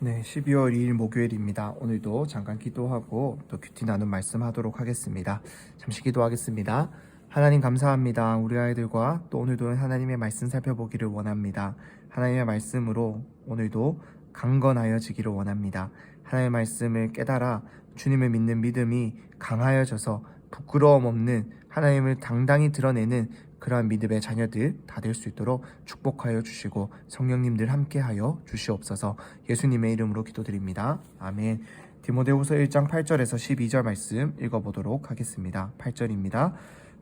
네, 12월 2일 목요일입니다. 오늘도 잠깐 기도하고 또 큐티 나눔 말씀하도록 하겠습니다. 잠시 기도하겠습니다. 하나님 감사합니다. 우리 아이들과 또 오늘도 하나님의 말씀 살펴보기를 원합니다. 하나님의 말씀으로 오늘도 강건하여지기를 원합니다. 하나님의 말씀을 깨달아 주님을 믿는 믿음이 강하여져서 부끄러움 없는 하나님을 당당히 드러내는 그러한 믿음의 자녀들 다 될 수 있도록 축복하여 주시고 성령님들 함께하여 주시옵소서. 예수님의 이름으로 기도드립니다. 아멘. 디모데후서 1장 8절에서 12절 말씀 읽어보도록 하겠습니다. 8절입니다.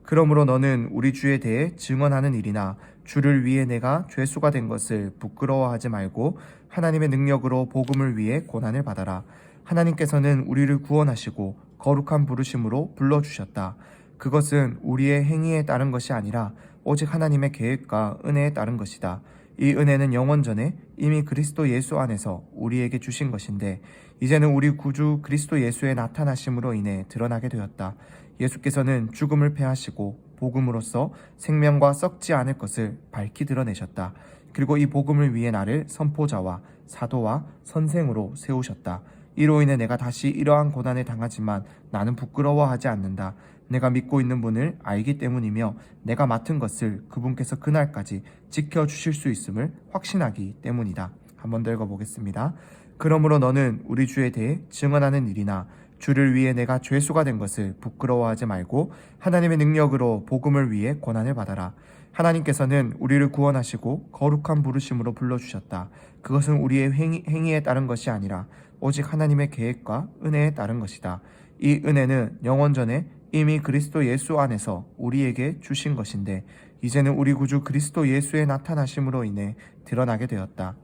그러므로 너는 우리 주에 대해 증언하는 일이나 주를 위해 내가 죄수가 된 것을 부끄러워하지 말고 하나님의 능력으로 복음을 위해 고난을 받아라. 하나님께서는 우리를 구원하시고 거룩한 부르심으로 불러주셨다. 그것은 우리의 행위에 따른 것이 아니라 오직 하나님의 계획과 은혜에 따른 것이다. 이 은혜는 영원 전에 이미 그리스도 예수 안에서 우리에게 주신 것인데 이제는 우리 구주 그리스도 예수의 나타나심으로 인해 드러나게 되었다. 예수께서는 죽음을 패하시고 복음으로써 생명과 썩지 않을 것을 밝히 드러내셨다. 그리고 이 복음을 위해 나를 선포자와 사도와 선생으로 세우셨다. 이로 인해 내가 다시 이러한 고난을 당하지만 나는 부끄러워하지 않는다. 내가 믿고 있는 분을 알기 때문이며 내가 맡은 것을 그분께서 그날까지 지켜주실 수 있음을 확신하기 때문이다. 한 번 더 읽어보겠습니다. 그러므로 너는 우리 주에 대해 증언하는 일이나 주를 위해 내가 죄수가 된 것을 부끄러워하지 말고 하나님의 능력으로 복음을 위해 고난을 받아라. 하나님께서는 우리를 구원하시고 거룩한 부르심으로 불러주셨다. 그것은 우리의 행위에 따른 것이 아니라 오직 하나님의 계획과 은혜에 따른 것이다. 이 은혜는 영원 전에 이미 그리스도 예수 안에서 우리에게 주신 것인데 이제는 우리 구주 그리스도 예수의 나타나심으로 인해 드러나게 되었다.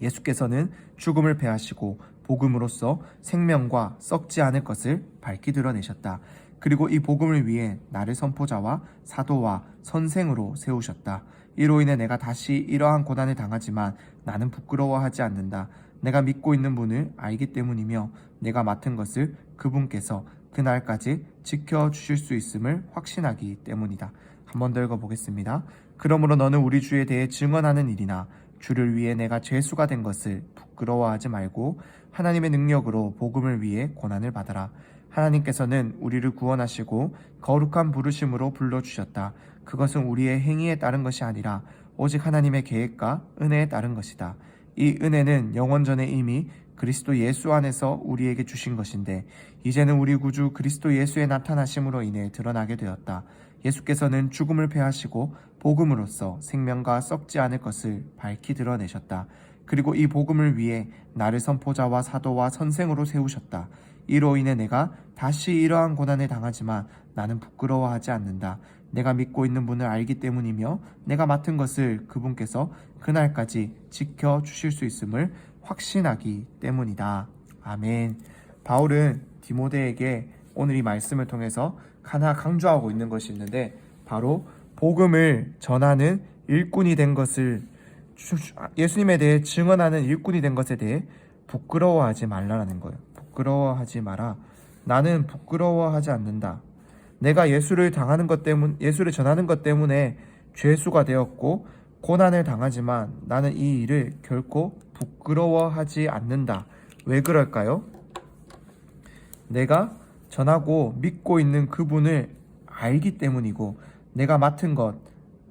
예수께서는 죽음을 패하시고 복음으로써 생명과 썩지 않을 것을 밝히 드러내셨다. 그리고 이 복음을 위해 나를 선포자와 사도와 선생으로 세우셨다. 이로 인해 내가 다시 이러한 고난을 당하지만 나는 부끄러워하지 않는다. 내가 믿고 있는 분을 알기 때문이며 내가 맡은 것을 그분께서 그날까지 지켜주실 수 있음을 확신하기 때문이다. 한 번 더 읽어보겠습니다. 그러므로 너는 우리 주에 대해 증언하는 일이나 주를 위해 내가 죄수가 된 것을 부끄러워하지 말고 하나님의 능력으로 복음을 위해 고난을 받아라. 하나님께서는 우리를 구원하시고 거룩한 부르심으로 불러주셨다. 그것은 우리의 행위에 따른 것이 아니라 오직 하나님의 계획과 은혜에 따른 것이다. 이 은혜는 영원 전에 이미 그리스도 예수 안에서 우리에게 주신 것인데 이제는 우리 구주 그리스도 예수의 나타나심으로 인해 드러나게 되었다. 예수께서는 죽음을 패하시고 복음으로써 생명과 썩지 않을 것을 밝히 드러내셨다. 그리고 이 복음을 위해 나를 선포자와 사도와 선생으로 세우셨다. 이로 인해 내가 다시 이러한 고난을 당하지만 나는 부끄러워하지 않는다. 내가 믿고 있는 분을 알기 때문이며 내가 맡은 것을 그분께서 그날까지 지켜주실 수 있음을 확신하기 때문이다. 아멘. 바울은 디모데에게 오늘 이 말씀을 통해서 하나 강조하고 있는 것이 있는데 바로 복음을 전하는 일꾼이 된 것을 예수님에 대해 증언하는 일꾼이 된 것에 대해 부끄러워하지 말라는 거예요. 부끄러워하지 마라. 나는 부끄러워하지 않는다. 내가 예수를 전하는 것 때문에 죄수가 되었고 고난을 당하지만 나는 이 일을 결코 부끄러워하지 않는다. 왜 그럴까요? 내가 전하고 믿고 있는 그분을 알기 때문이고 내가 맡은 것,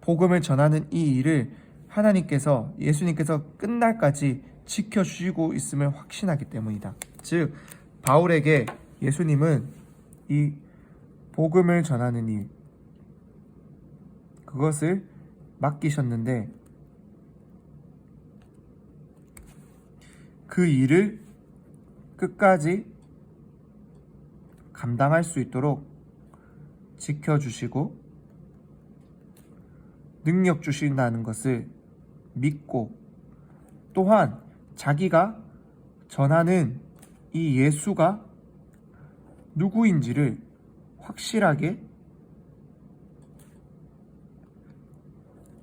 복음을 전하는 이 일을 하나님께서, 예수님께서 끝날까지 지켜주시고 있음을 확신하기 때문이다. 즉, 바울에게 예수님은 이 복음을 전하는 일, 그것을 맡기셨는데 그 일을 끝까지 감당할 수 있도록 지켜주시고 능력 주신다는 것을 믿고 또한 자기가 전하는 이 예수가 누구인지를 확실하게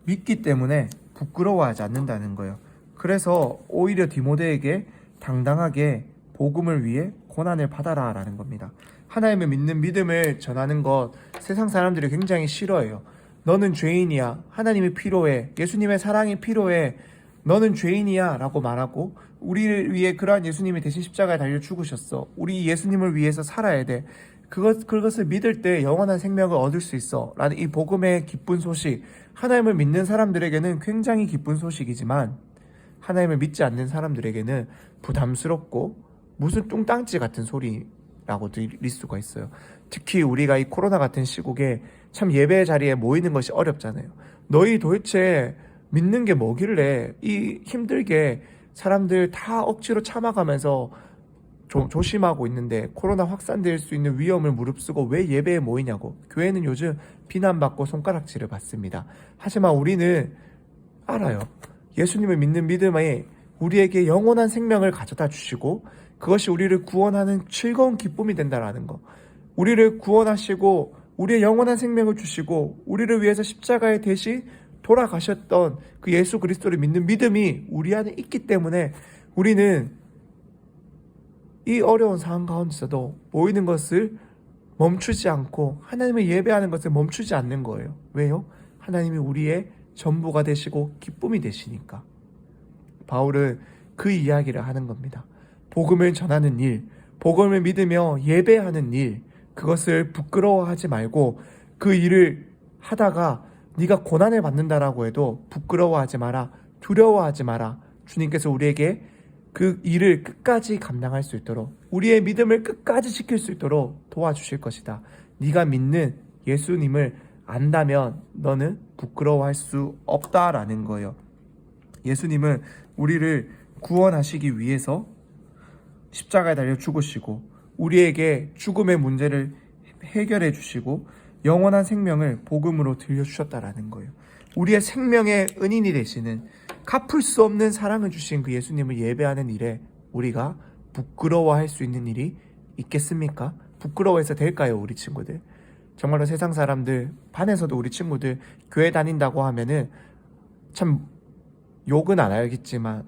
믿기 때문에 부끄러워하지 않는다는 거예요. 그래서 오히려 디모데에게 당당하게 복음을 위해 고난을 받아라 라는 겁니다. 하나님을 믿는 믿음을 전하는 것 세상 사람들이 굉장히 싫어해요. 너는 죄인이야. 하나님이 필요해. 예수님의 사랑이 필요해. 너는 죄인이야 라고 말하고 우리를 위해 그러한 예수님이 대신 십자가에 달려 죽으셨어. 우리 예수님을 위해서 살아야 돼. 그것을 믿을 때 영원한 생명을 얻을 수 있어. 라는 이 복음의 기쁜 소식, 하나님을 믿는 사람들에게는 굉장히 기쁜 소식이지만 하나님을 믿지 않는 사람들에게는 부담스럽고 무슨 뚱땅지 같은 소리라고 들릴 수가 있어요. 특히 우리가 이 코로나 같은 시국에 참 예배 자리에 모이는 것이 어렵잖아요. 너희 도대체 믿는 게 뭐길래 이 힘들게 사람들 다 억지로 참아가면서 조심하고 있는데 코로나 확산될 수 있는 위험을 무릅쓰고 왜 예배에 모이냐고. 교회는 요즘 비난받고 손가락질을 받습니다. 하지만 우리는 알아요. 예수님을 믿는 믿음에 우리에게 영원한 생명을 가져다 주시고 그것이 우리를 구원하는 즐거운 기쁨이 된다라는 거. 우리를 구원하시고 우리의 영원한 생명을 주시고 우리를 위해서 십자가에 대신 돌아가셨던 그 예수 그리스도를 믿는 믿음이 우리 안에 있기 때문에 우리는 이 어려운 상황 가운데서도 모이는 것을 멈추지 않고 하나님을 예배하는 것을 멈추지 않는 거예요. 왜요? 하나님이 우리의 전부가 되시고 기쁨이 되시니까. 바울은 그 이야기를 하는 겁니다. 복음을 전하는 일, 복음을 믿으며 예배하는 일, 그것을 부끄러워하지 말고 그 일을 하다가 네가 고난을 받는다라고 해도 부끄러워하지 마라, 두려워하지 마라. 주님께서 우리에게 그 일을 끝까지 감당할 수 있도록, 우리의 믿음을 끝까지 지킬 수 있도록 도와주실 것이다. 네가 믿는 예수님을 안다면 너는 부끄러워할 수 없다라는 거예요. 예수님은 우리를 구원하시기 위해서 십자가에 달려 죽으시고 우리에게 죽음의 문제를 해결해 주시고 영원한 생명을 복음으로 들려주셨다라는 거예요. 우리의 생명의 은인이 되시는, 갚을 수 없는 사랑을 주신 그 예수님을 예배하는 일에 우리가 부끄러워할 수 있는 일이 있겠습니까? 부끄러워해서 될까요, 우리 친구들? 정말로 세상 사람들, 반에서도 우리 친구들 교회 다닌다고 하면은 참 욕은 안 하겠지만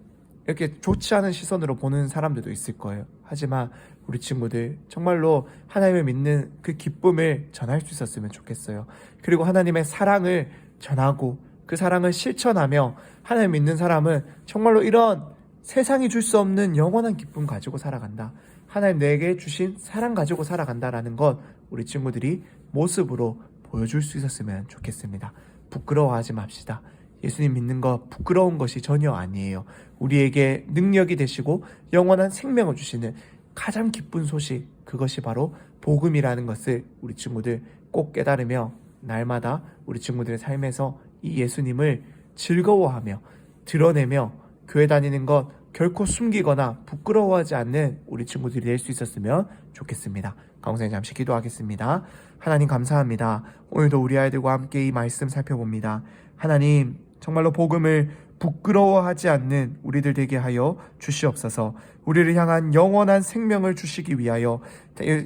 이렇게 좋지 않은 시선으로 보는 사람들도 있을 거예요. 하지만 우리 친구들 정말로 하나님을 믿는 그 기쁨을 전할 수 있었으면 좋겠어요. 그리고 하나님의 사랑을 전하고 그 사랑을 실천하며 하나님 믿는 사람은 정말로 이런 세상이 줄 수 없는 영원한 기쁨 가지고 살아간다. 하나님 내게 주신 사랑 가지고 살아간다라는 것 우리 친구들이 모습으로 보여줄 수 있었으면 좋겠습니다. 부끄러워하지 맙시다. 예수님 믿는 거 부끄러운 것이 전혀 아니에요. 우리에게 능력이 되시고 영원한 생명을 주시는 가장 기쁜 소식, 그것이 바로 복음이라는 것을 우리 친구들 꼭 깨달으며 날마다 우리 친구들의 삶에서 이 예수님을 즐거워하며 드러내며 교회 다니는 것 결코 숨기거나 부끄러워하지 않는 우리 친구들이 될 수 있었으면 좋겠습니다. 강원사님 잠시 기도하겠습니다. 하나님 감사합니다. 오늘도 우리 아이들과 함께 이 말씀 살펴봅니다. 하나님 정말로 복음을 부끄러워하지 않는 우리들 되게 하여 주시옵소서. 우리를 향한 영원한 생명을 주시기 위하여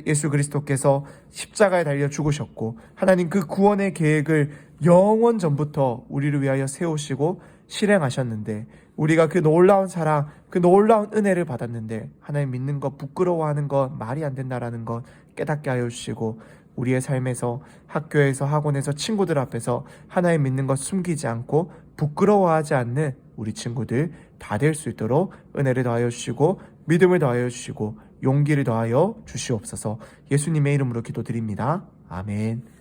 예수 그리스도께서 십자가에 달려 죽으셨고 하나님 그 구원의 계획을 영원 전부터 우리를 위하여 세우시고 실행하셨는데 우리가 그 놀라운 사랑, 그 놀라운 은혜를 받았는데 하나님 믿는 것 부끄러워하는 것 말이 안 된다라는 것 깨닫게 하여 주시고 우리의 삶에서 학교에서 학원에서 친구들 앞에서 하나님 믿는 것 숨기지 않고 부끄러워하지 않는 우리 친구들 다 될 수 있도록 은혜를 더하여 주시고 믿음을 더하여 주시고 용기를 더하여 주시옵소서. 예수님의 이름으로 기도드립니다. 아멘.